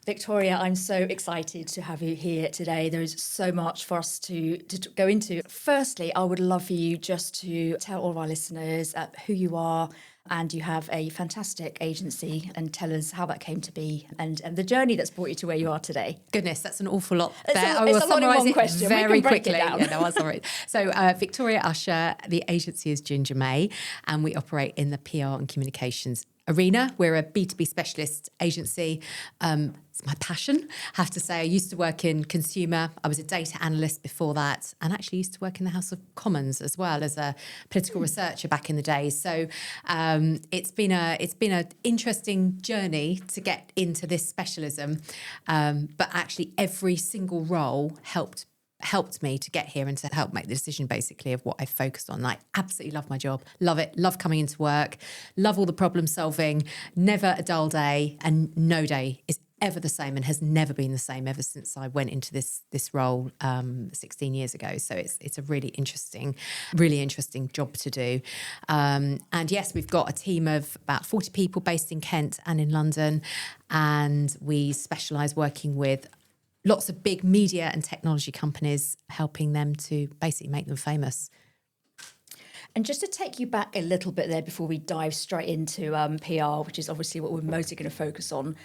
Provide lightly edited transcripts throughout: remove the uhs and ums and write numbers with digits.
Victoria, I'm so excited to have you here today. There is so much for us to go into. Firstly, I would love for you just to tell all of our listeners who you are, and you have a fantastic agency, and tell us how that came to be and the journey that's brought you to where you are today. Goodness, that's an awful lot It's there. a I will lot in summarise one it question. very We can break quickly. it down. Yeah, no, I'm sorry. So Victoria Usher, the agency is Ginger May, and we operate in the PR and communications arena. We're a B2B specialist agency. It's my passion. I have to say, I used to work in consumer. I was a data analyst before that, and actually used to work in the House of Commons as well as a political researcher back in the day. So it's been an interesting journey to get into this specialism. But actually, every single role helped me to get here and to help make the decision basically of what I focused on. I absolutely love my job, love it, love coming into work, love all the problem solving, never a dull day, and no day is ever the same and has never been the same ever since I went into this role 16 years ago. So it's a really interesting job to do. And yes, we've got a team of about 40 people based in Kent and in London, and we specialise working with lots of big media and technology companies, helping them to basically make them famous. And just to take you back a little bit there before we dive straight into PR, which is obviously what we're mostly going to focus on,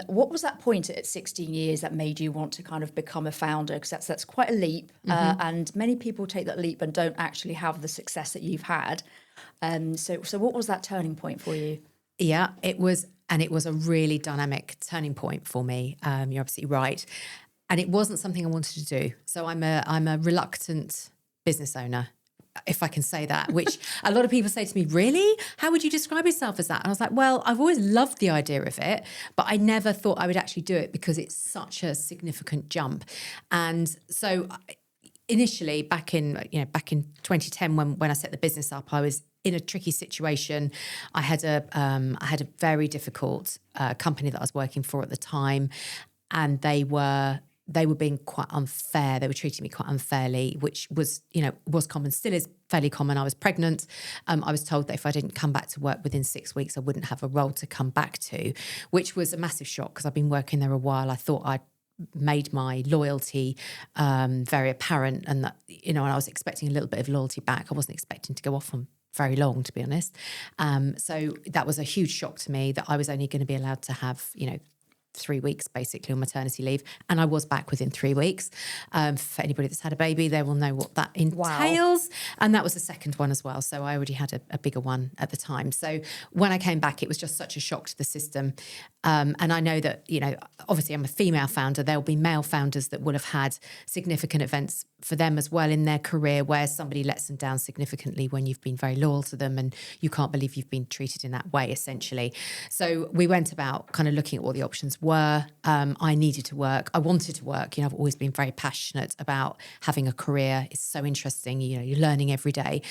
what was that point at 16 years that made you want to kind of become a founder? Because that's quite a leap, and many people take that leap and don't actually have the success that you've had. So what was that turning point for you? Yeah, it was. And it was a really dynamic turning point for me. You're absolutely right. And it wasn't something I wanted to do. So I'm a reluctant business owner, if I can say that, which a lot of people say to me, really? How would you describe yourself as that? And I was like, well, I've always loved the idea of it, but I never thought I would actually do it because it's such a significant jump. And so initially back in 2010, when I set the business up, I was in a tricky situation. I had a very difficult company that I was working for at the time, and they were being quite unfair. They were treating me quite unfairly, which was common, still is fairly common. I was pregnant. I was told that if I didn't come back to work within 6 weeks, I wouldn't have a role to come back to, which was a massive shock because I've been working there a while. I thought I'd made my loyalty very apparent, and that and I was expecting a little bit of loyalty back. I wasn't expecting to go off on very long, to be honest. So that was a huge shock to me that I was only going to be allowed to have 3 weeks basically on maternity leave, and I was back within 3 weeks. For anybody that's had a baby, they will know what that entails. Wow. And that was the second one as well, so I already had a bigger one at the time. So when I came back, it was just such a shock to the system. And I know that obviously I'm a female founder. There'll be male founders that will have had significant events for them as well in their career where somebody lets them down significantly when you've been very loyal to them and you can't believe you've been treated in that way, essentially. So we went about kind of looking at what the options were. I needed to work. I wanted to work. I've always been very passionate about having a career. It's so interesting. You're learning every day.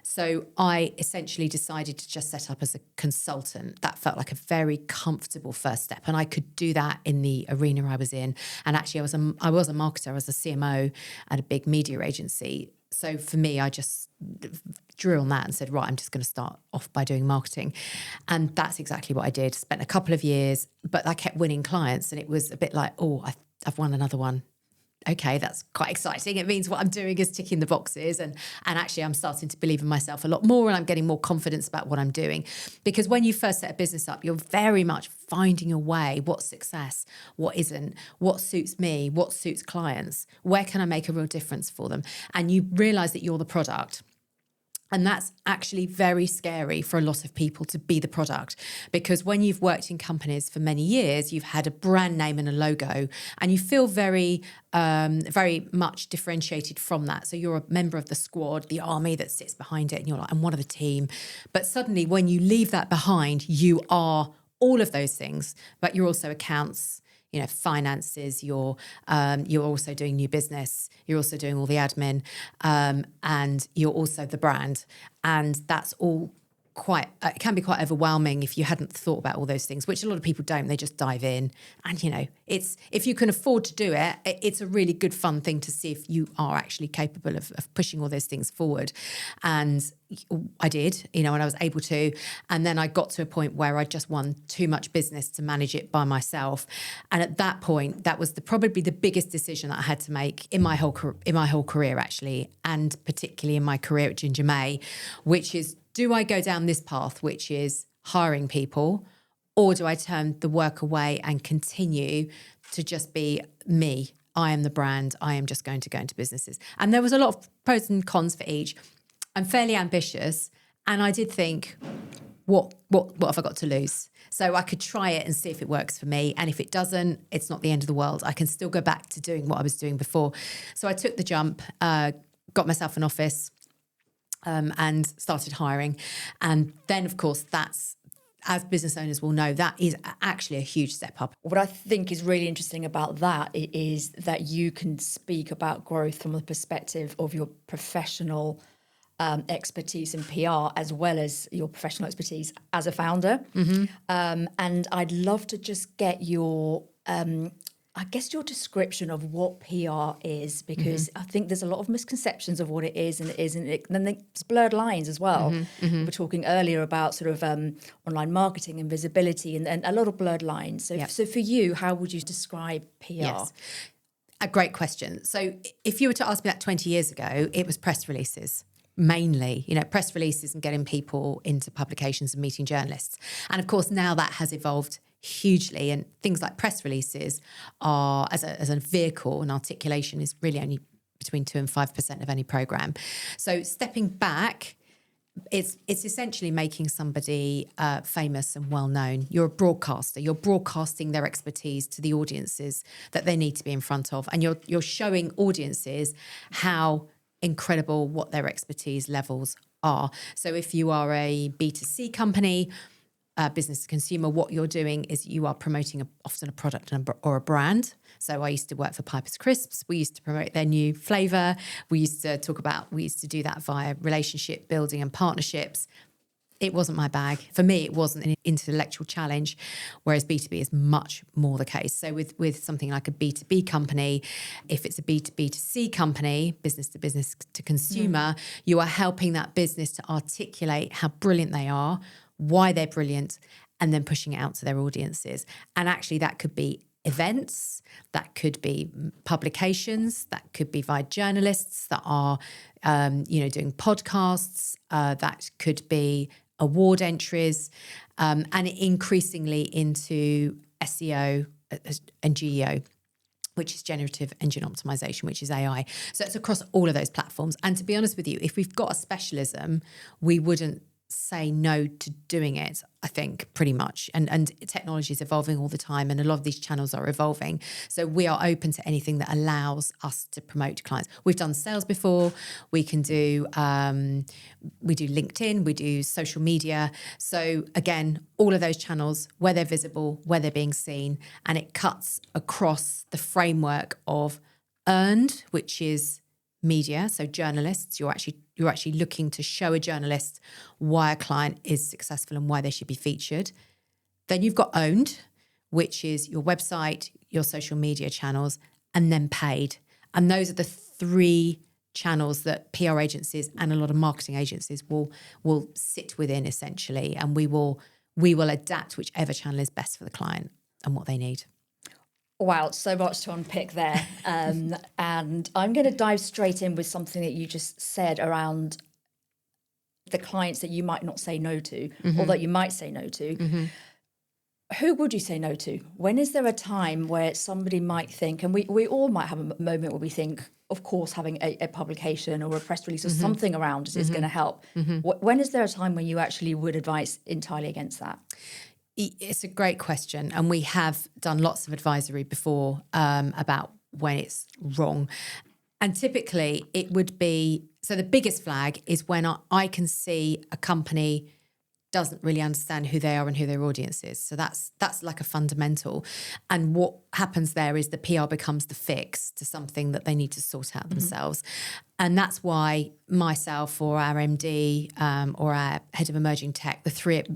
So I essentially decided to just set up as a consultant. That felt like a very comfortable first step, and I could do that in the arena I was in. And actually, I was a marketer. I was a CMO at a big media agency. So for me, I just drew on that and said, right, I'm just going to start off by doing marketing. And that's exactly what I did. Spent a couple of years, but I kept winning clients, and it was a bit like, I've won another one. Okay, that's quite exciting. It means what I'm doing is ticking the boxes, and actually I'm starting to believe in myself a lot more, and I'm getting more confidence about what I'm doing. Because when you first set a business up, you're very much finding a way. What's success? What isn't? What suits me? What suits clients? Where can I make a real difference for them? And you realise that you're the product. And that's actually very scary for a lot of people to be the product, because when you've worked in companies for many years, you've had a brand name and a logo, and you feel very, very much differentiated from that. So you're a member of the squad, the army that sits behind it, and you're like, I'm one of the team. But suddenly when you leave that behind, you are all of those things, but you're also accounts, finances, you're also doing new business, you're also doing all the admin, and you're also the brand. And that's all it can be quite overwhelming if you hadn't thought about all those things, which a lot of people don't. They just dive in, and it's, if you can afford to do it, it's a really good fun thing to see if you are actually capable of pushing all those things forward. And I did, and I was able to, and then I got to a point where I just won too much business to manage it by myself. And at that point, that was probably the biggest decision that I had to make in my whole career, actually, and particularly in my career at Ginger May, which is, do I go down this path, which is hiring people, or do I turn the work away and continue to just be me? I am the brand. I am just going to go into businesses. And there was a lot of pros and cons for each. I'm fairly ambitious, and I did think, what have I got to lose? So I could try it and see if it works for me. And if it doesn't, it's not the end of the world. I can still go back to doing what I was doing before. So I took the jump, got myself an office, and started hiring. And then, of course, that's, as business owners will know, that is actually a huge step up. What I think is really interesting about that is that you can speak about growth from the perspective of your professional expertise in PR, as well as your professional expertise as a founder. And I'd love to just get your your description of what PR is, because I think there's a lot of misconceptions of what it is and it isn't. And then there's blurred lines as well. We were talking earlier about sort of online marketing and visibility, and a lot of blurred lines. So for you, how would you describe PR? Yes. A great question. So if you were to ask me that 20 years ago, it was press releases. Mainly, press releases and getting people into publications and meeting journalists. And of course, now that has evolved hugely, and things like press releases are, as a vehicle, and articulation is really only between 2 and 5% of any program. So stepping back, it's essentially making somebody famous and well known. You're a broadcaster. You're broadcasting their expertise to the audiences that they need to be in front of, and you're showing audiences how incredible what their expertise levels are. So if you are a B2C company, business to consumer, what you're doing is you are promoting often a product or a brand. So I used to work for Piper's Crisps. We used to promote their new flavour. We used to do that via relationship building and partnerships. It wasn't my bag. For me, it wasn't an intellectual challenge, whereas B2B is much more the case. So with something like a B2B company, if it's a B2B2C company, business to consumer, you are helping that business to articulate how brilliant they are, why they're brilliant, and then pushing it out to their audiences. And actually that could be events, that could be publications, that could be via journalists that are, doing podcasts, that could be award entries, and increasingly into SEO and GEO, which is Generative Engine Optimisation, which is AI. So it's across all of those platforms. And to be honest with you, if we've got a specialism, we wouldn't say no to doing it, I think, pretty much. And technology is evolving all the time, and a lot of these channels are evolving. So we are open to anything that allows us to promote clients. We've done sales before. We can do, we do LinkedIn, we do social media. So again, all of those channels, where they're visible, where they're being seen, and it cuts across the framework of earned, which is media. So journalists, you're actually looking to show a journalist why a client is successful and why they should be featured. Then you've got owned, which is your website, your social media channels, and then paid. And those are the three channels that PR agencies and a lot of marketing agencies will sit within, essentially. And we will adapt whichever channel is best for the client and what they need. Wow, so much to unpick there. And I'm going to dive straight in with something that you just said around the clients that you might not say no to, or that you might say no to. Who would you say no to? When is there a time where somebody might think, and we all might have a moment where we think, of course, having a publication or a press release or something around us is going to help. When is there a time when you actually would advise entirely against that? It's a great question. And we have done lots of advisory before about when it's wrong. And typically it would be, so the biggest flag is when I can see a company doesn't really understand who they are and who their audience is. So that's like a fundamental. And what happens there is the PR becomes the fix to something that they need to sort out themselves. And that's why myself or our MD or our head of emerging tech,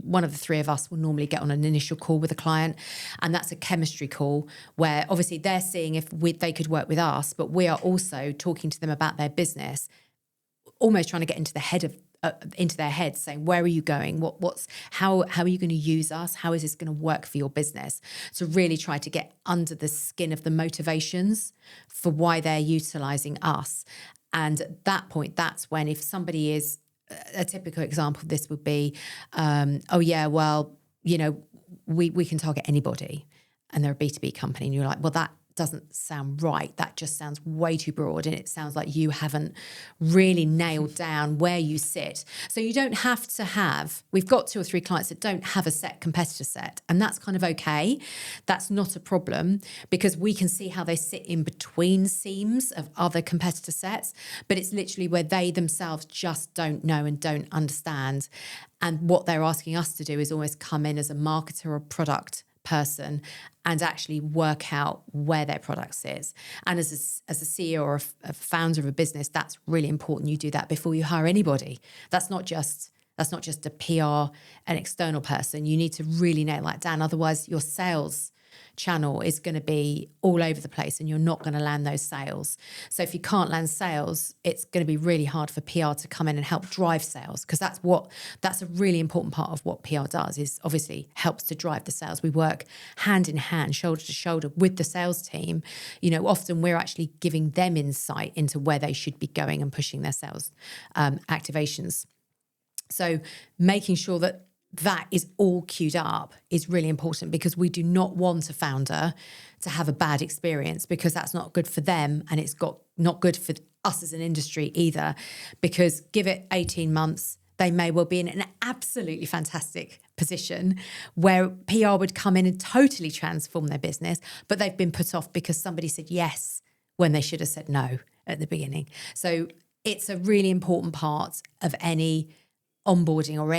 one of the three of us will normally get on an initial call with a client. And that's a chemistry call where obviously they're seeing if they could work with us, but we are also talking to them about their business, almost trying to get into their heads, saying, where are you going? How are you going to use us? How is this going to work for your business? So really try to get under the skin of the motivations for why they're utilizing us. And at that point, that's when, if somebody is, a typical example of this would be, we can target anybody, and they're a B2B company, and you're like, well, that doesn't sound right. That just sounds way too broad, and it sounds like you haven't really nailed down where you sit. So you don't have to have, we've got 2 or 3 clients that don't have a set competitor set, and that's kind of okay. That's not a problem, because we can see how they sit in between seams of other competitor sets, but it's literally where they themselves just don't know and don't understand. And what they're asking us to do is almost come in as a marketer or product person and actually work out where their product sits. And as a CEO or a founder of a business, that's really important. You do that before you hire anybody. That's not just a PR, an external person. You need to really nail that down. Otherwise, your sales channel is going to be all over the place and you're not going to land those sales. So if you can't land sales, it's going to be really hard for PR to come in and help drive sales, because that's a really important part of what PR does, is obviously helps to drive the sales. We work hand in hand, shoulder to shoulder with the sales team. Often we're actually giving them insight into where they should be going and pushing their sales activations. So making sure that is all queued up is really important, because we do not want a founder to have a bad experience, because that's not good for them, and it's not good for us as an industry either, because give it 18 months, they may well be in an absolutely fantastic position where PR would come in and totally transform their business, but they've been put off because somebody said yes when they should have said no at the beginning. So it's a really important part of any onboarding or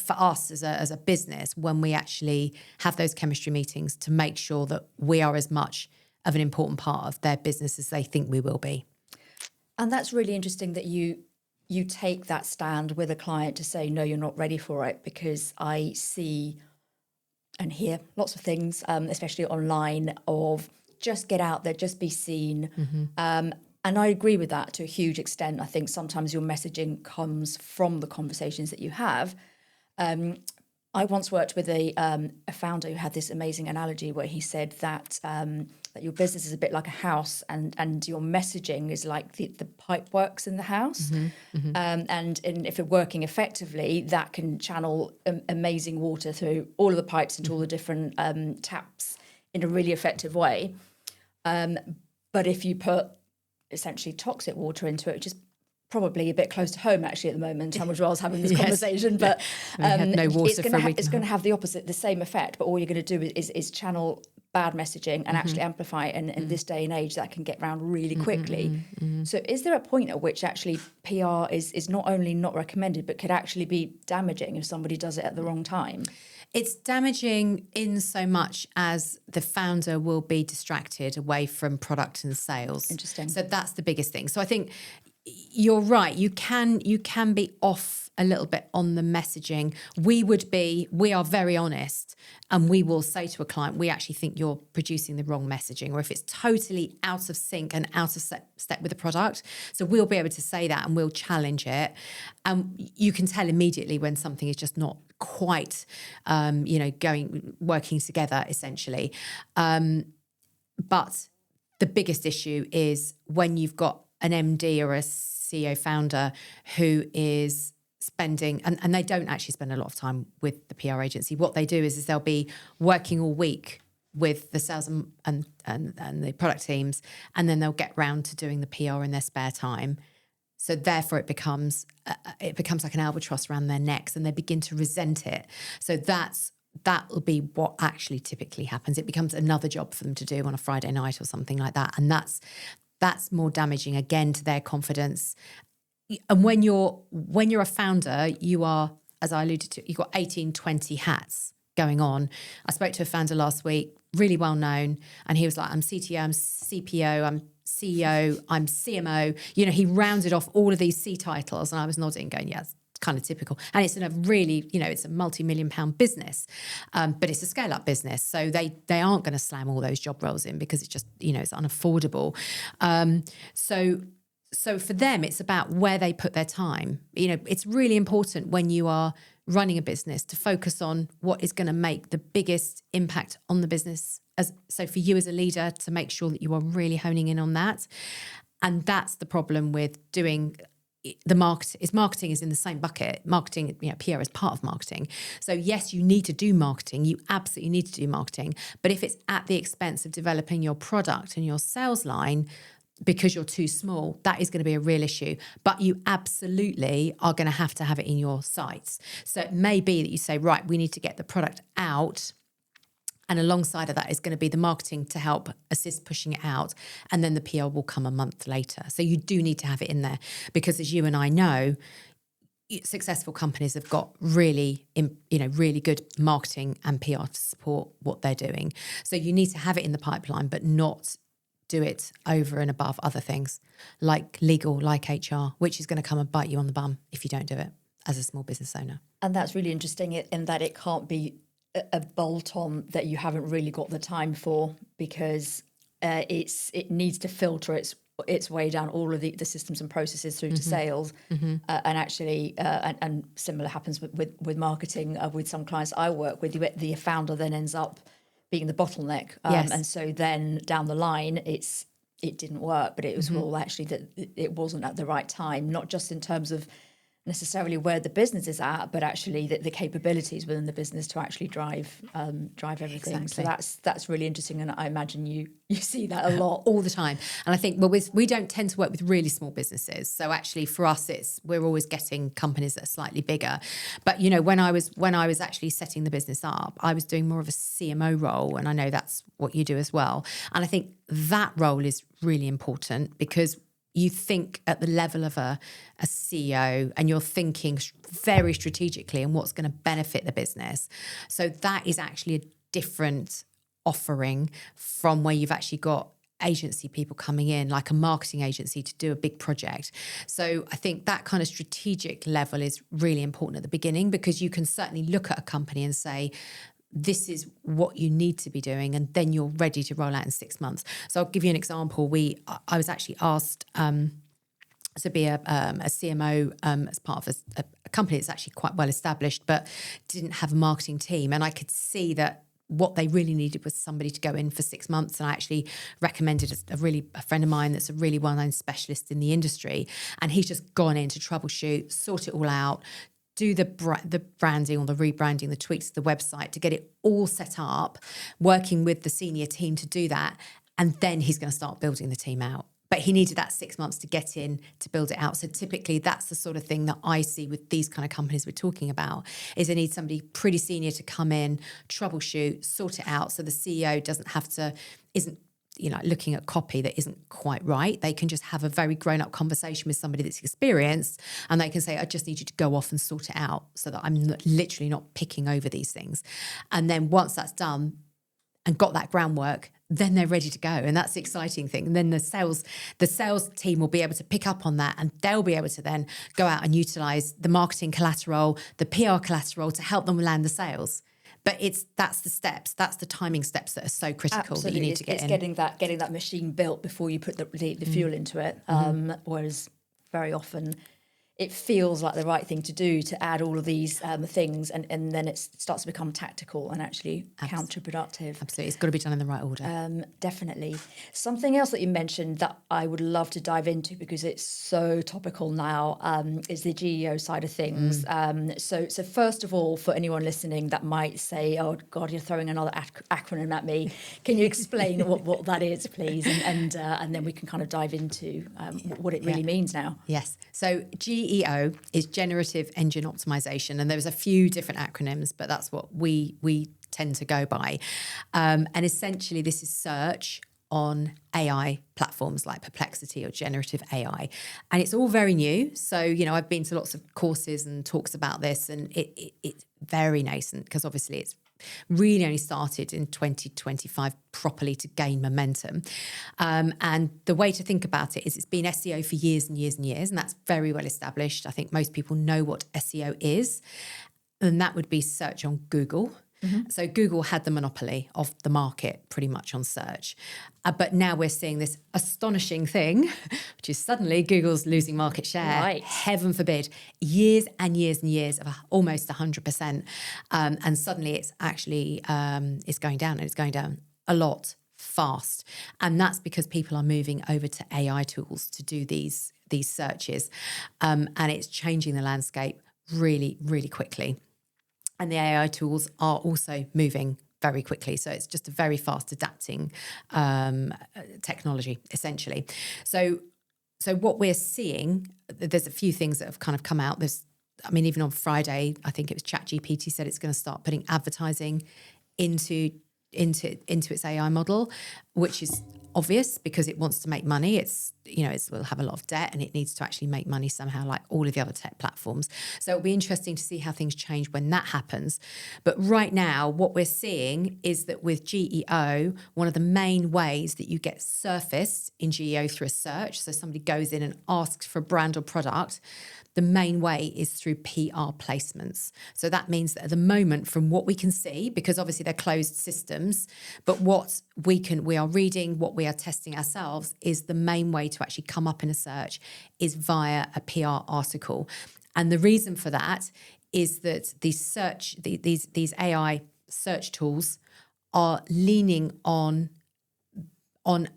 for us as a business, when we actually have those chemistry meetings, to make sure that we are as much of an important part of their business as they think we will be. And that's really interesting that you take that stand with a client to say, no, you're not ready for it, because I see and hear lots of things, especially online, of just get out there, just be seen. Mm-hmm. And I agree with that to a huge extent. I think sometimes your messaging comes from the conversations that you have. I once worked with a founder who had this amazing analogy where he said that your business is a bit like a house, and your messaging is like the pipe works in the house. Mm-hmm, mm-hmm. And if it's working effectively, that can channel amazing water through all of the pipes into all the different taps in a really effective way. But if you put essentially toxic water into it, which is probably a bit close to home actually at the moment, as well as having this conversation, but no water it's going to have the same effect, but all you're going to do is channel bad messaging and actually amplify it, and in this day and age that can get around really quickly. So is there a point at which actually PR is not only not recommended, but could actually be damaging if somebody does it at the wrong time? It's damaging in so much as the founder will be distracted away from product and sales. Interesting. So that's the biggest thing. So I think you're right. You can be off a little bit on the messaging. We are very honest, and we will say to a client, we actually think you're producing the wrong messaging, or if it's totally out of sync and out of step with the product. So we'll be able to say that, and we'll challenge it. And you can tell immediately when something is just not quite, working together essentially. But the biggest issue is when you've got an MD or a CEO founder who is spending, and they don't actually spend a lot of time with the PR agency. What they do is they'll be working all week with the sales and the product teams, and then they'll get round to doing the PR in their spare time. So therefore it becomes like an albatross around their necks, and they begin to resent it. So that will be what actually typically happens. It becomes another job for them to do on a Friday night or something like that. And that's more damaging again to their confidence. And when you're a founder, you are as I alluded to, you've got 18, 20 hats going on. I spoke to a founder last week, really well known, and he was like, I'm CTO, I'm CPO, I'm CEO, I'm CMO. You know, he rounded off all of these C titles, and I was nodding, going, yeah, it's kind of typical. And it's in a really, you know, it's a multi-million-pound business, but it's a scale-up business. So they aren't going to slam all those job roles in because it's just, you know, it's unaffordable. So for them, it's about where they put their time. You know, it's really important when you are running a business to focus on what is going to make the biggest impact on the business. So for you as a leader, to make sure that you are really honing in on that. And that's the problem with doing the marketing is in the same bucket. Marketing, you know, PR is part of marketing. So yes, you need to do marketing. You absolutely need to do marketing. But if it's at the expense of developing your product and your sales line, because you're too small, that is going to be a real issue. But you absolutely are going to have it in your sights. So it may be that you say, right, we need to get the product out. And alongside of that is going to be the marketing to help assist pushing it out. And then the PR will come a month later. So you do need to have it in there because, as you and I know, successful companies have got really good marketing and PR to support what they're doing. So you need to have it in the pipeline, but not do it over and above other things like legal, like HR, which is going to come and bite you on the bum if you don't do it as a small business owner. And that's really interesting in that it can't be a bolt-on that you haven't really got the time for, because it needs to filter its way down all of the systems and processes through to sales. And actually, and similar happens with marketing. With some clients I work with, the founder then ends up being the bottleneck. Yes. And so then down the line, it didn't work, but it was all actually that it wasn't at the right time, not just in terms of necessarily where the business is at, but actually the capabilities within the business to actually drive everything. Exactly. So that's really interesting, and I imagine you see that a lot all the time. And I think we don't tend to work with really small businesses. So actually for us, we're always getting companies that are slightly bigger. But you know, when I was actually setting the business up, I was doing more of a CMO role, and I know that's what you do as well. And I think that role is really important because you think at the level of a CEO and you're thinking very strategically and what's going to benefit the business. So that is actually a different offering from where you've actually got agency people coming in, like a marketing agency, to do a big project. So I think that kind of strategic level is really important at the beginning, because you can certainly look at a company and say, this is what you need to be doing, and then you're ready to roll out in 6 months. So I'll give you an example. I was actually asked to be a CMO as part of a company that's actually quite well established, but didn't have a marketing team. And I could see that what they really needed was somebody to go in for 6 months. And I actually recommended a friend of mine that's a really well-known specialist in the industry. And he's just gone in to troubleshoot, sort it all out, do the branding or the rebranding, the tweaks to the website to get it all set up, working with the senior team to do that. And then he's going to start building the team out. But he needed that 6 months to get in to build it out. So typically that's the sort of thing that I see with these kind of companies we're talking about, is they need somebody pretty senior to come in, troubleshoot, sort it out. So the CEO isn't looking at copy that isn't quite right. They can just have a very grown-up conversation with somebody that's experienced, and they can say, I just need you to go off and sort it out so that I'm literally not picking over these things. And then once that's done and got that groundwork, then they're ready to go. And that's the exciting thing. And then the sales team will be able to pick up on that, and they'll be able to then go out and utilize the marketing collateral, the PR collateral to help them land the sales. But that's the steps, that's the timing steps that are so critical. Absolutely. That you need to get in. Getting that machine built before you put the fuel into it. Whereas very often it feels like the right thing to do to add all of these things, and then it starts to become tactical and actually counterproductive. Absolutely, it's got to be done in the right order. Definitely. Something else that you mentioned that I would love to dive into, because it's so topical now, is the GEO side of things. So first of all, for anyone listening that might say, "Oh God, you're throwing another acronym at me," can you explain what that is, please, and then we can kind of dive into what it really means now. Yes. So GEO is Generative Engine Optimisation, and there's a few different acronyms, but that's what we tend to go by. And essentially, this is search, on AI platforms like Perplexity or generative AI. And it's all very new. So, I've been to lots of courses and talks about this, and it's very nascent because obviously it's really only started in 2025 properly to gain momentum. And the way to think about it is it's been SEO for years and years and years, and that's very well established. I think most people know what SEO is, and that would be search on Google. So Google had the monopoly of the market pretty much on search. But now we're seeing this astonishing thing, which is suddenly Google's losing market share. Right. Heaven forbid. Years and years and years of almost 100%. And suddenly it's actually, it's going down, and it's going down a lot fast. And that's because people are moving over to AI tools to do these searches. And it's changing the landscape really, really quickly. And the AI tools are also moving very quickly. So it's just a very fast adapting technology, essentially. So what we're seeing, there's a few things that have kind of come out. Even on Friday, I think it was ChatGPT said it's going to start putting advertising into its AI model, which is obvious because it wants to make money. It will have a lot of debt and it needs to actually make money somehow, like all of the other tech platforms. So it'll be interesting to see how things change when that happens. But right now, what we're seeing is that with GEO, one of the main ways that you get surfaced in GEO through a search, so somebody goes in and asks for a brand or product, the main way is through PR placements. So that means that at the moment, from what we can see, because obviously they're closed systems, but what we are reading, what we are testing ourselves, is the main way to actually come up in a search is via a PR article. And the reason for that is that these AI search tools are leaning on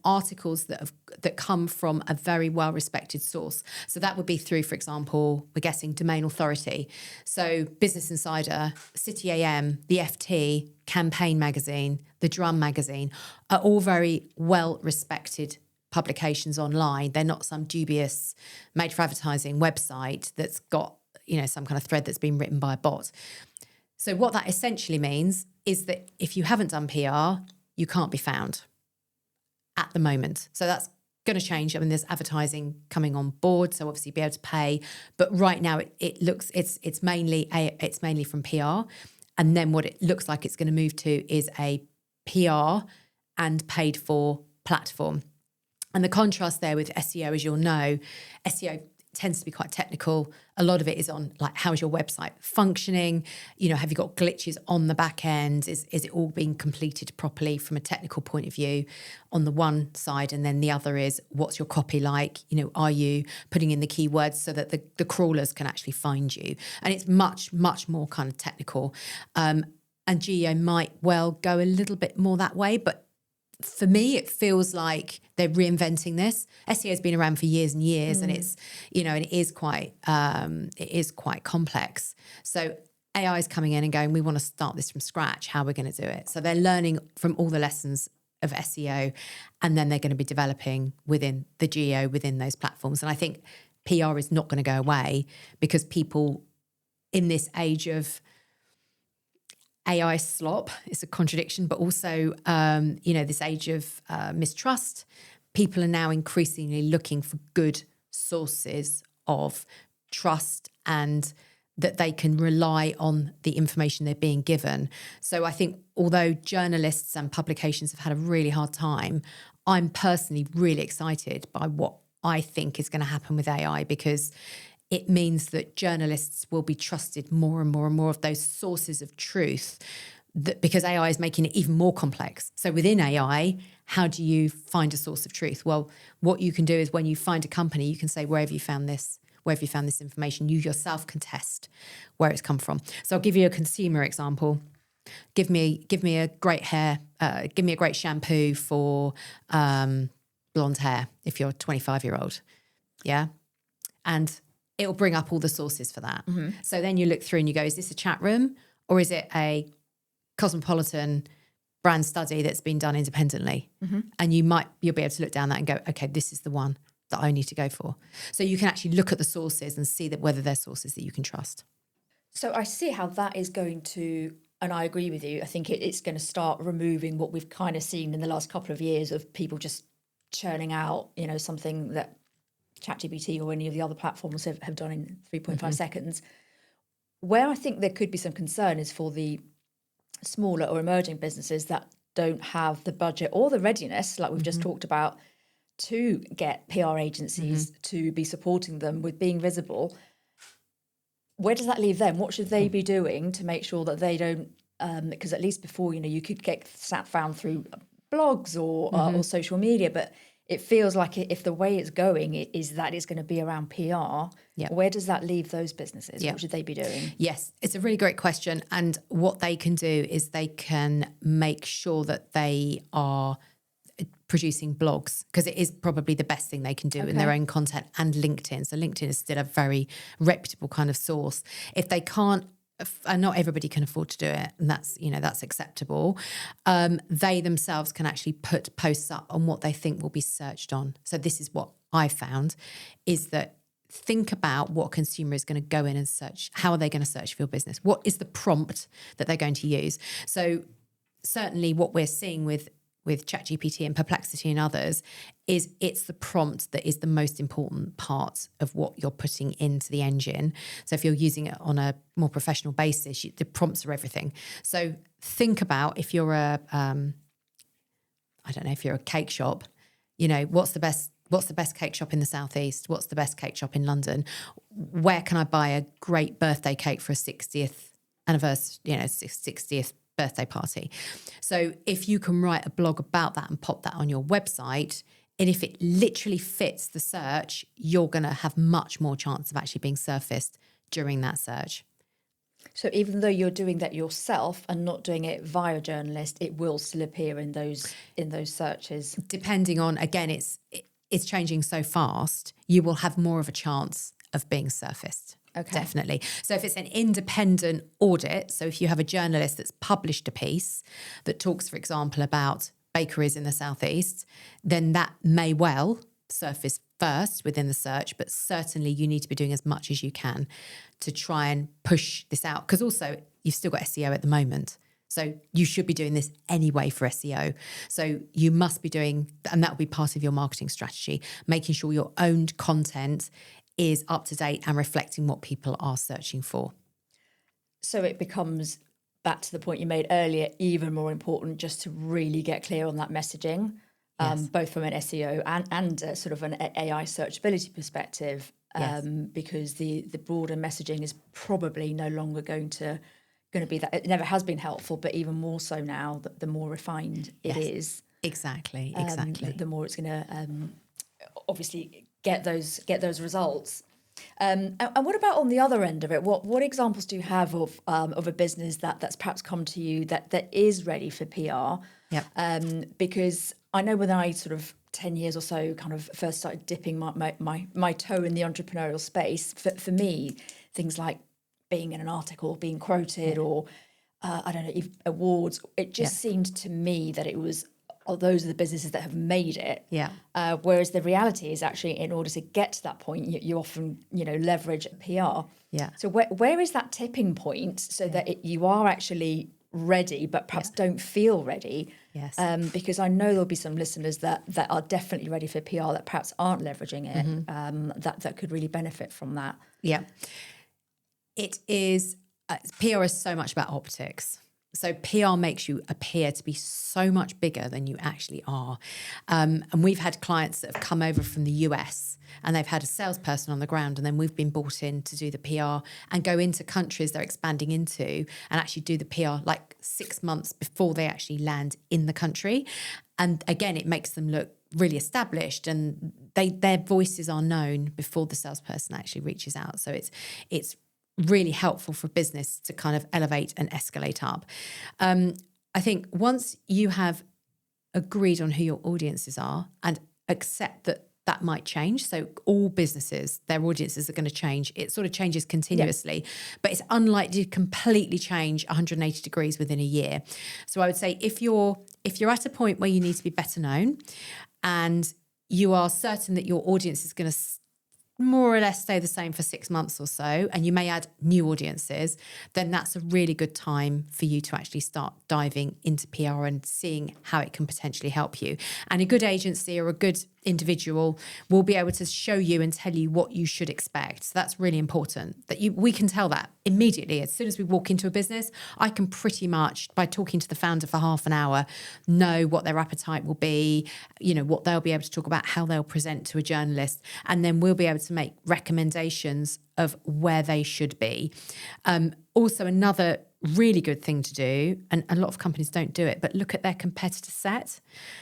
articles that come from a very well-respected source. So that would be through, for example, we're guessing domain authority. So Business Insider, City AM, the FT, Campaign Magazine, The Drum Magazine are all very well-respected publications online. They're not some dubious made for advertising website that's got, some kind of thread that's been written by a bot. So what that essentially means is that if you haven't done PR, you can't be found at the moment. So that's going to change. There's advertising coming on board, so obviously be able to pay. But right now it's mainly from PR. And then what it looks like it's going to move to is a PR and paid for platform. And the contrast there with SEO, as you'll know, SEO tends to be quite technical. A lot of it is on like, how is your website functioning? Have you got glitches on the back end? Is it all being completed properly from a technical point of view on the one side? And then the other is, what's your copy like? Are you putting in the keywords so that the crawlers can actually find you? And it's much, much more kind of technical. And GEO might well go a little bit more that way, but for me, it feels like they're reinventing this. SEO has been around for years and years, and it's, and it is quite complex. So AI is coming in and going, we want to start this from scratch. How we're going to do it? So they're learning from all the lessons of SEO, and then they're going to be developing within the GEO within those platforms. And I think PR is not going to go away because people in this age of AI slop, it's a contradiction, but also, this age of mistrust, people are now increasingly looking for good sources of trust and that they can rely on the information they're being given. So I think although journalists and publications have had a really hard time, I'm personally really excited by what I think is going to happen with AI, because it means that journalists will be trusted more and more and more of those sources of truth, because AI is making it even more complex. So within AI, how do you find a source of truth? Well, what you can do is when you find a company, you can say, where have you found this? Where have you found this information? You yourself can test where it's come from. So I'll give you a consumer example. Give me a great give me a great shampoo for blonde hair if you're a 25-year-old. Yeah. And it'll bring up all the sources for that. Mm-hmm. So then you look through and you go, is this a chat room or is it a cosmopolitan brand study that's been done independently? Mm-hmm. And you'll be able to look down that and go, okay, this is the one that I need to go for. So you can actually look at the sources and see that whether they're sources that you can trust. So I see how that is going to And I agree with you. I think it's going to start removing what we've kind of seen in the last couple of years of people just churning out, something that ChatGPT or any of the other platforms have done in 3.5 seconds. Where I think there could be some concern is for the smaller or emerging businesses that don't have the budget or the readiness, like we've just talked about, to get PR agencies to be supporting them with being visible. Where does that leave them? What should they be doing to make sure that they don't, because at least before, you could get found through blogs or social media, but it feels like if the way it's going is that it's going to be around PR, where does that leave those businesses? What should they be doing? Yes, it's a really great question. And what they can do is they can make sure that they are producing blogs, because it is probably the best thing they can do in their own content, and LinkedIn. So LinkedIn is still a very reputable kind of source. If they can't, and not everybody can afford to do it, and that's acceptable. They themselves can actually put posts up on what they think will be searched on. So this is what I found, is that think about what consumer is going to go in and search. How are they going to search for your business? What is the prompt that they're going to use? So certainly what we're seeing with ChatGPT and Perplexity and others is it's the prompt that is the most important part of what you're putting into the engine. So if you're using it on a more professional basis, the prompts are everything. So think about if you're if you're a cake shop, what's the best cake shop in the Southeast? What's the best cake shop in London? Where can I buy a great birthday cake for a 60th anniversary, 60th birthday party? So if you can write a blog about that and pop that on your website, and if it literally fits the search, you're going to have much more chance of actually being surfaced during that search. So even though you're doing that yourself and not doing it via a journalist, it will still appear in those searches. Depending on, again, it's changing so fast, you will have more of a chance of being surfaced. Okay. Definitely. So if it's an independent audit, so if you have a journalist that's published a piece that talks, for example, about bakeries in the Southeast, then that may well surface first within the search, but certainly you need to be doing as much as you can to try and push this out. Because also you've still got SEO at the moment. So you should be doing this anyway for SEO. So you must be doing, and that will be part of your marketing strategy, making sure your owned content is up to date and reflecting what people are searching for. So it becomes, back to the point you made earlier, even more important just to really get clear on that messaging, both from an SEO and sort of an AI searchability perspective, because the broader messaging is probably no longer going to be that. It never has been helpful, but even more so now, the more refined it is. Exactly. The more it's going to obviously get those results. And what about on the other end of it? What examples do you have of a business that's perhaps come to you that is ready for PR? Because I know when I sort of 10 years or so kind of first started dipping my toe in the entrepreneurial space, for me, things like being in an article, being quoted, or I don't know, awards, it just seemed to me that it was, those are the businesses that have made it. Whereas the reality is actually, in order to get to that point, you often, leverage PR. So where is that tipping point so that you are actually ready, but perhaps don't feel ready? Because I know there'll be some listeners that are definitely ready for PR that perhaps aren't leveraging it, that could really benefit from that. It is, PR is so much about optics. So PR makes you appear to be so much bigger than you actually are. And we've had clients that have come over from the US and they've had a salesperson on the ground, and then we've been brought in to do the PR and go into countries they're expanding into and actually do the PR like 6 months before they actually land in the country. And again, it makes them look really established, and their voices are known before the salesperson actually reaches out. So it's really helpful for business to kind of elevate and escalate up. I think once you have agreed on who your audiences are and accept that might change. So all businesses, their audiences are going to change. It sort of changes continuously, but it's unlikely to completely change 180 degrees within a year. So I would say if you're at a point where you need to be better known and you are certain that your audience is going to more or less stay the same for 6 months or so, and you may add new audiences, then that's a really good time for you to actually start diving into PR and seeing how it can potentially help you. And a good agency or a good individual will be able to show you and tell you what you should expect. So that's really important, that we can tell that immediately. As soon as we walk into a business, I can pretty much, by talking to the founder for half an hour, know what their appetite will be, what they'll be able to talk about, how they'll present to a journalist, and then we'll be able to make recommendations of where they should be. Also, another really good thing to do, and a lot of companies don't do it, but look at their competitor set.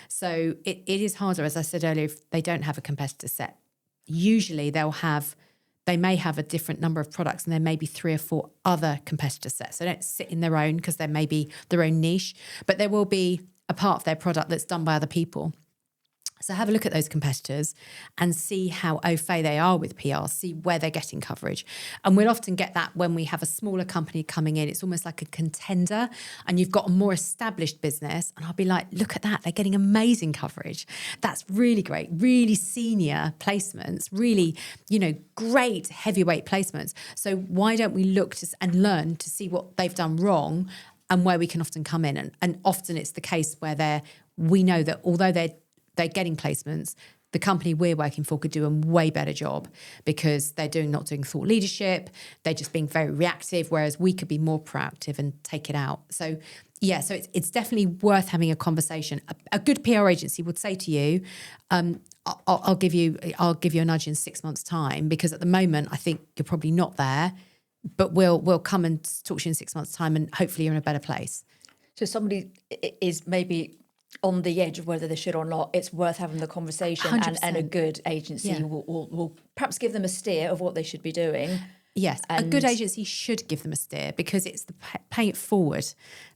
So it is harder, as I said earlier, if they don't have a competitor set. Usually they may have a different number of products, and there may be 3 or 4 other competitor sets. They don't sit in their own because there may be their own niche, but there will be a part of their product that's done by other people. So have a look at those competitors and see how au fait they are with PR, see where they're getting coverage. And we'll often get that when we have a smaller company coming in. It's almost like a contender, and you've got a more established business. And I'll be like, look at that. They're getting amazing coverage. That's really great. Really senior placements, really, great heavyweight placements. So why don't we look and learn to see what they've done wrong and where we can often come in. And often it's the case where we know that although they're getting placements, the company we're working for could do a way better job because they're not doing thought leadership. They're just being very reactive, whereas we could be more proactive and take it out. So it's definitely worth having a conversation. A good PR agency would say to you, I'll give you a nudge in 6 months' time, because at the moment I think you're probably not there, but we'll come and talk to you in 6 months' time, and hopefully you're in a better place. So somebody is maybe on the edge of whether they should or not, it's worth having the conversation, and a good agency will perhaps give them a steer of what they should be doing. Yes, a good agency should give them a steer, because it's paying it forward,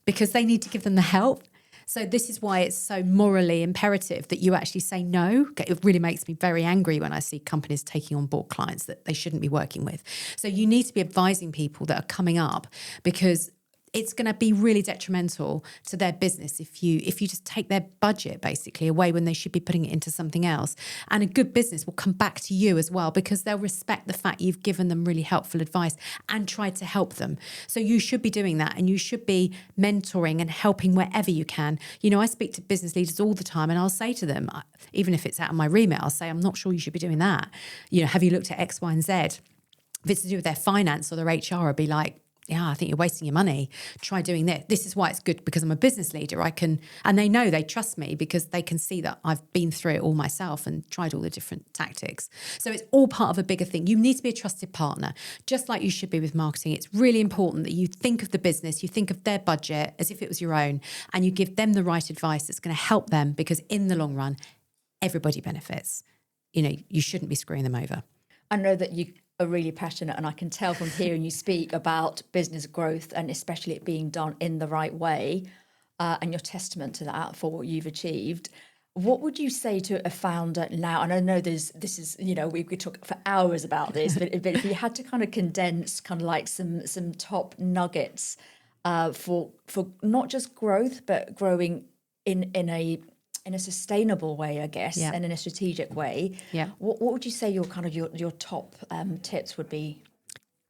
because they need to give them the help. So this is why it's so morally imperative that you actually say no. It really makes me very angry when I see companies taking on board clients that they shouldn't be working with. So you need to be advising people that are coming up, because it's going to be really detrimental to their business if you just take their budget basically away when they should be putting it into something else. And a good business will come back to you as well, because they'll respect the fact you've given them really helpful advice and tried to help them. So you should be doing that, and you should be mentoring and helping wherever you can. I speak to business leaders all the time, and I'll say to them, even if it's out of my remit, I'll say, I'm not sure you should be doing that. Have you looked at X, Y, and Z? If it's to do with their finance or their HR, I'd be like, yeah, I think you're wasting your money. Try doing this. This is why it's good, because I'm a business leader. And they know, they trust me because they can see that I've been through it all myself and tried all the different tactics. So it's all part of a bigger thing. You need to be a trusted partner, just like you should be with marketing. It's really important that you think of the business, you think of their budget as if it was your own, and you give them the right advice that's going to help them, because in the long run, everybody benefits. You shouldn't be screwing them over. I know that you are really passionate, and I can tell from hearing you speak about business growth, and especially it being done in the right way, and your testament to that for what you've achieved. What would you say to a founder now? And I know we could talk for hours about this, but if you had to kind of condense kind of like some top nuggets for not just growth, but growing in a sustainable way, I guess, and in a strategic way. Yeah. What would you say your top tips would be?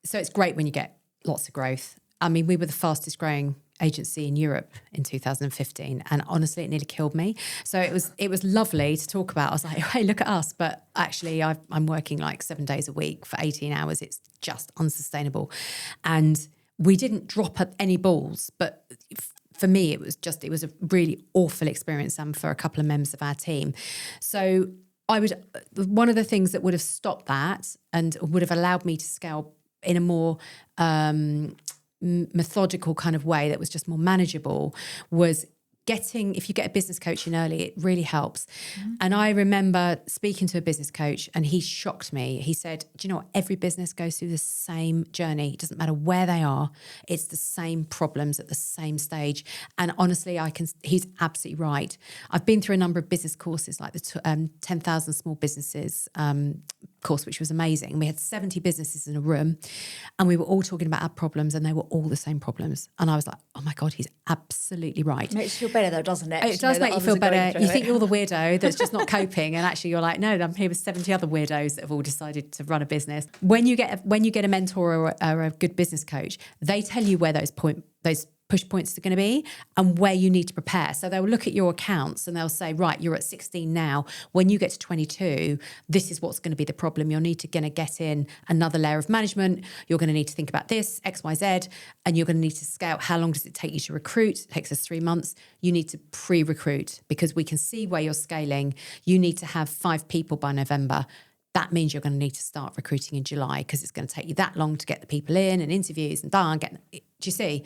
So it's great when you get lots of growth. I mean, we were the fastest growing agency in Europe in 2015, and honestly, it nearly killed me. So it was lovely to talk about. I was like, hey, look at us. But actually, I'm working like 7 days a week for 18 hours. It's just unsustainable. And we didn't drop any balls, but for me, it was a really awful experience, and for a couple of members of our team. So one of the things that would have stopped that and would have allowed me to scale in a more methodical kind of way that was just more manageable was if you get a business coach in early, it really helps. Mm-hmm. And I remember speaking to a business coach, and he shocked me. He said, do you know what? Every business goes through the same journey. It doesn't matter where they are. It's the same problems at the same stage. And honestly, he's absolutely right. I've been through a number of business courses, like the 10,000 Small Businesses course, which was amazing. We had 70 businesses in a room and we were all talking about our problems and they were all the same problems. And I was like, oh my God, he's absolutely right. It makes you feel better though, doesn't it? It does make you feel better. You think you're the weirdo that's just not coping, and actually you're like, no, I'm here with 70 other weirdos that have all decided to run a business. When you get a mentor or a good business coach, they tell you where those push points are going to be and where you need to prepare. So they'll look at your accounts and they'll say, right, you're at 16 now. When you get to 22, this is what's going to be the problem. You're going to get in another layer of management. You're going to need to think about this, X, Y, Z, and you're going to need to scale. How long does it take you to recruit? It takes us 3 months. You need to pre-recruit because we can see where you're scaling. You need to have 5 people by November. That means you're going to need to start recruiting in July because it's going to take you that long to get the people in and interviews and do you see?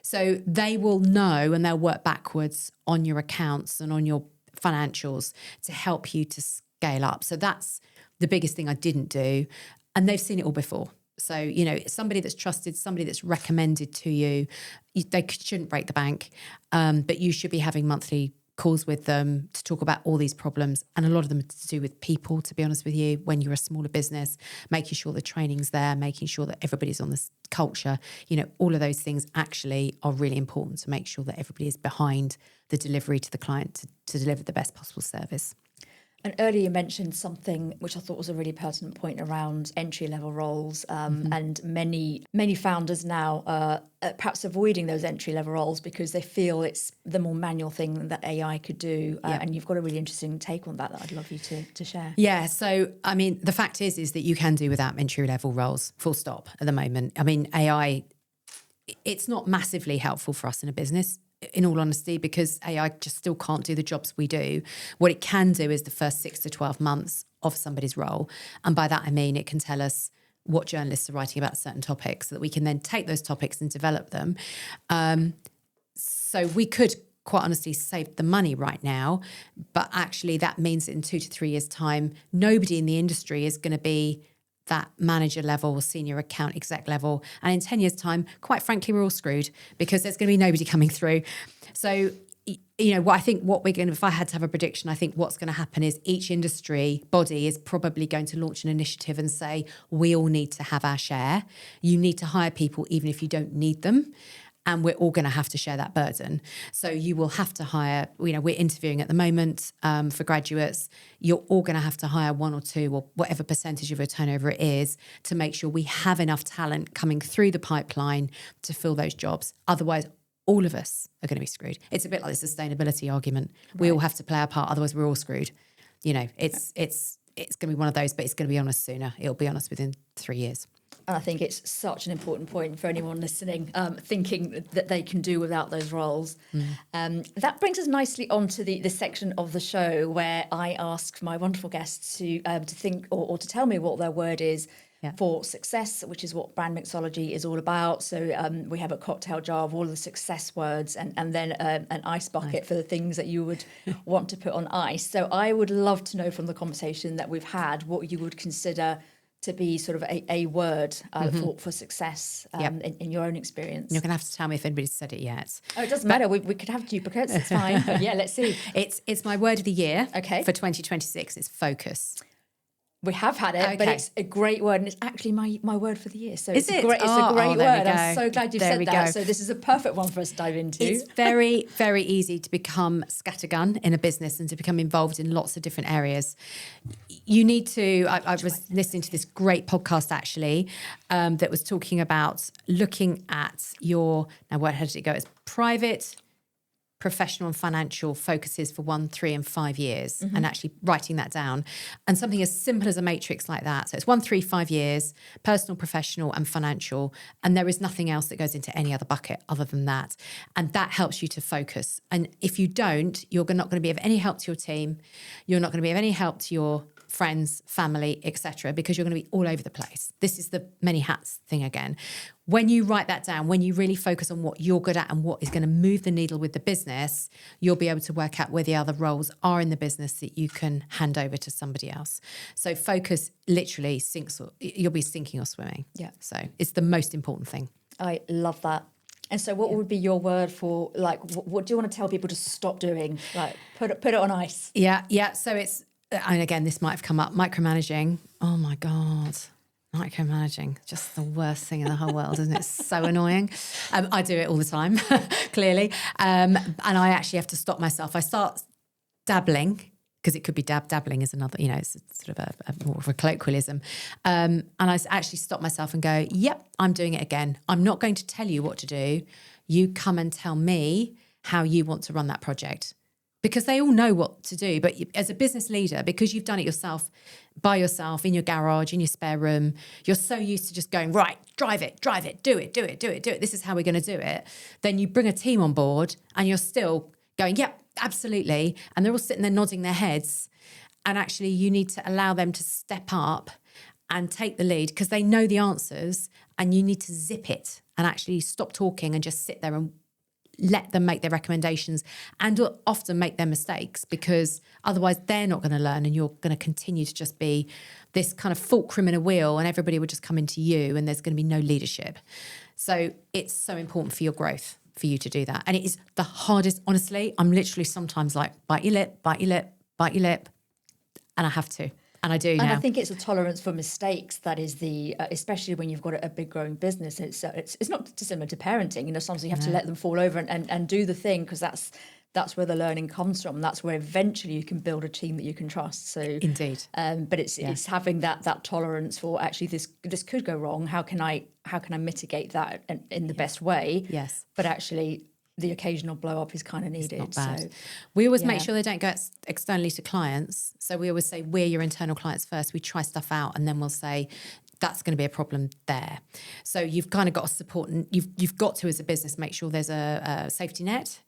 So they will know and they'll work backwards on your accounts and on your financials to help you to scale up. So that's the biggest thing I didn't do. And they've seen it all before. So, somebody that's trusted, somebody that's recommended to you, they shouldn't break the bank, but you should be having monthly calls with them to talk about all these problems. And a lot of them are to do with people, to be honest with you, when you're a smaller business, making sure the training's there, making sure that everybody's on this culture, all of those things actually are really important to make sure that everybody is behind the delivery to the client to deliver the best possible service. And earlier you mentioned something which I thought was a really pertinent point around entry-level roles, and many founders now are perhaps avoiding those entry-level roles because they feel it's the more manual thing that AI could do. And you've got a really interesting take on that I'd love you to share. Yeah, so, the fact is that you can do without entry-level roles, full stop, at the moment. AI, it's not massively helpful for us in a business, in all honesty, because AI just still can't do the jobs we do. What it can do is the first 6 to 12 months of somebody's role. And by that, I mean, it can tell us what journalists are writing about certain topics so that we can then take those topics and develop them. So we could quite honestly save the money right now, but actually that means that in 2 to 3 years' time, nobody in the industry is going to be that manager level or senior account exec level. And in 10 years' time, quite frankly, we're all screwed because there's going to be nobody coming through. So, if I had to have a prediction, I think what's going to happen is each industry body is probably going to launch an initiative and say, we all need to have our share. You need to hire people even if you don't need them. And we're all going to have to share that burden. So you will have to hire, we're interviewing at the moment for graduates. You're all going to have to hire 1 or 2 or whatever percentage of your turnover it is to make sure we have enough talent coming through the pipeline to fill those jobs. Otherwise, all of us are going to be screwed. It's a bit like the sustainability argument. Right. We all have to play our part. Otherwise, we're all screwed. It's going to be one of those, but it's going to be on us sooner. It'll be on us within 3 years. And I think it's such an important point for anyone listening, thinking that they can do without those roles. That brings us nicely onto the section of the show where I ask my wonderful guests to think or to tell me what their word is for success, which is what brand mixology is all about. So we have a cocktail jar of all of the success words and then an ice bucket for the things that you would want to put on ice. So I would love to know from the conversation that we've had what you would consider to be sort of a word for success in your own experience. You're going to have to tell me if anybody's said it yet. Oh, it doesn't matter. We could have duplicates. It's fine. Yeah, let's see. It's my word of the year. Okay. For 2026. It's focus. We have had it, but it's a great word, and it's actually my word for the year. So it's a great word. I'm so glad you've said that. So this is a perfect one for us to dive into. It's very, very easy to become scattergun in a business and to become involved in lots of different areas. You need to. I was listening to this great podcast actually that was talking about looking at your. Now, how did it go? It's private, professional and financial focuses for 1, 3 and 5 years and actually writing that down. And something as simple as a matrix like that. So it's 1, 3, 5 years, personal, professional and financial. And there is nothing else that goes into any other bucket other than that. And that helps you to focus. And if you don't, you're not going to be of any help to your team. You're not going to be of any help to your friends, family, etc., because you're going to be all over the place. This is the many hats thing again. When you write that down, when you really focus on what you're good at and what is going to move the needle with the business, you'll be able to work out where the other roles are in the business that you can hand over to somebody else. So focus literally you'll be sinking or swimming. Yeah. So it's the most important thing. I love that. And so what would be your word for, like, what do you want to tell people to stop doing? Like, put it on ice. Yeah. So it's, and again, this might have come up, micromanaging. Oh my God. Micromanaging, just the worst thing in the whole world, isn't it? It's so annoying. I do it all the time, clearly. And I actually have to stop myself. I start dabbling, because it could be dabbling is another, it's sort of a more of a colloquialism. And I actually stop myself and go, yep, I'm doing it again. I'm not going to tell you what to do. You come and tell me how you want to run that project. Because they all know what to do. But as a business leader, because you've done it yourself, by yourself, in your garage, in your spare room, you're so used to just going, right, drive it, do it. This is how we're going to do it. Then you bring a team on board and you're still going, yep, absolutely. And they're all sitting there nodding their heads. And actually you need to allow them to step up and take the lead because they know the answers, and you need to zip it and actually stop talking and just sit there and let them make their recommendations and often make their mistakes, because otherwise they're not going to learn, and you're going to continue to just be this kind of fulcrum in a wheel, and everybody will just come into you, and there's going to be no leadership. So it's so important for your growth for you to do that. And it is the hardest, honestly. I'm literally sometimes like, bite your lip. And I have to. And I do now. And I think it's a tolerance for mistakes that is the, especially when you've got a big growing business. It's not dissimilar to parenting. Sometimes you have to let them fall over and do the thing, because that's where the learning comes from. That's where eventually you can build a team that you can trust. So indeed. But it's having that tolerance for, actually this could go wrong. How can I mitigate that in the best way? Yes. But actually, the occasional blow up is kind of needed. It's not bad. So we always make sure they don't go externally to clients. So we always say, we're your internal clients first. We try stuff out, and then we'll say, that's going to be a problem there. So you've kind of got to support, and you've got to, as a business, make sure there's a safety net,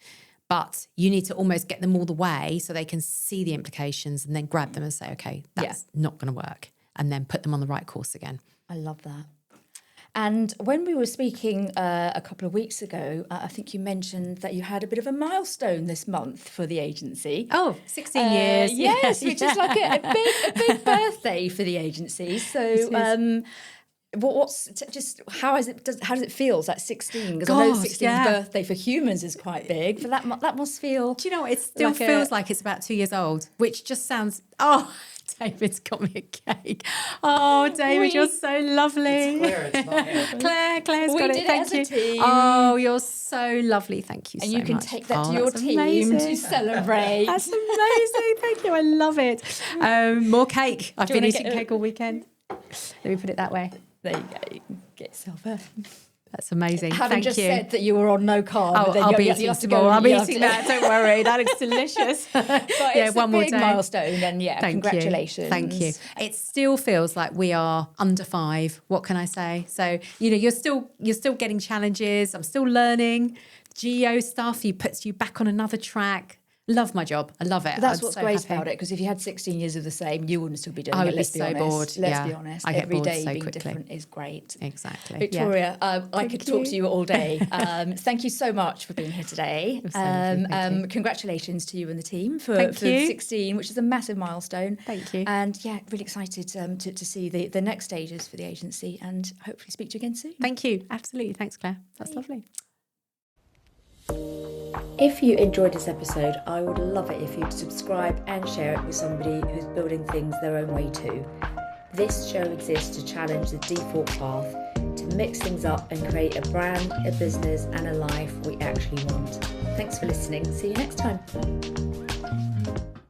but you need to almost get them all the way so they can see the implications and then grab them and say, okay, that's not going to work, and then put them on the right course again. I love that. And when we were speaking a couple of weeks ago, I think you mentioned that you had a bit of a milestone this month for the agency. Oh, 16 years. Yes, which is like a big birthday for the agency. So how does it feel? It's like 16, because I know 16th birthday for humans is quite big, but that must feel. Do you know what? It still feels like it's about 2 years old, which just sounds. David's got me a cake. Oh, David, you're so lovely. It's Claire, it's not him. Claire's got it. Thank you. Team. Oh, you're so lovely. Thank you so much. And you can take that to your team to celebrate. That's amazing. Thank you. I love it. More cake. I've been eating cake all weekend. Let me put it that way. There you go. You can get yourself a... That's amazing. Having Thank just you. said that you were on no carb. I'll be eating some more. I'm eating that. Don't worry. That is delicious. But it's one a more big day. milestone, and Thank congratulations. You. Thank you. It still feels like we are under 5. What can I say? So, you're still getting challenges. I'm still learning geo stuff. He puts you back on another track. Love my job. I love it. But that's what's so great about it, because if you had 16 years of the same, you wouldn't still be doing it. I would be so honest. Bored. Let's be honest. I get Every bored day so being quickly. different is great. Exactly. Victoria, I could talk to you all day. Thank you so much for being here today. Congratulations to you and the team for 16, which is a massive milestone. Thank you. And really excited to see the next stages for the agency, and hopefully speak to you again soon. Thank you. Absolutely. Thanks, Claire. That's lovely. If you enjoyed this episode, I would love it if you'd subscribe and share it with somebody who's building things their own way too. This show exists to challenge the default path, to mix things up and create a brand, a business and a life we actually want. Thanks for listening. See you next time.